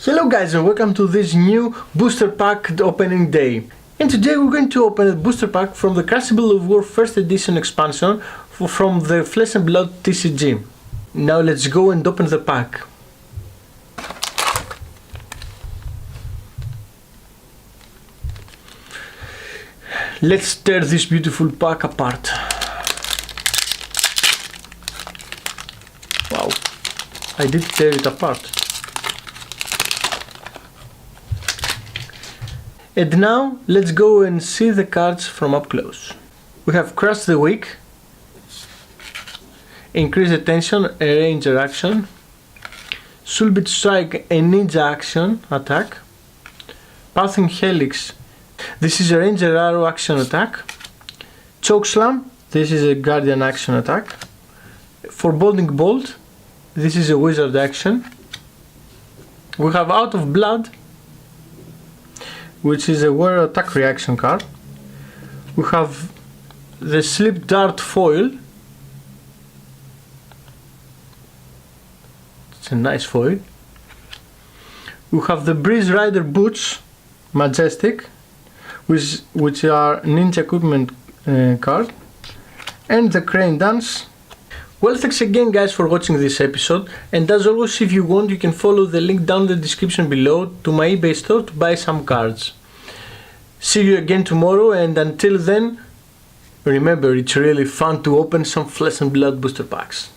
Hello guys and welcome to this new booster pack opening day. And today we're going to open a booster pack from the Crucible of War First Edition expansion from the Flesh and Blood TCG. Now let's go and open the pack. Let's tear this beautiful pack apart. Wow, I did tear it apart. And now let's go and see the cards from up close. We have Crush the Weak, Increase Attention, a Ranger action, Sulbit Strike, a Ninja action attack, Pathing Helix, this is a Ranger Arrow action attack, Chokeslam, this is a Guardian action attack, Foreboding Bolt, this is a Wizard action. We have Out of Blood, which is a War attack reaction card. We have the Slip Dart foil. It's a nice foil. We have the Breeze Rider boots, Majestic, which are Ninja equipment card, and the Crane Dance. Well, thanks again guys for watching this episode, and as always, if you want, you can follow the link down in the description below to my eBay store to buy some cards. See you again tomorrow, and until then, remember, it's really fun to open some Flesh and Blood booster packs.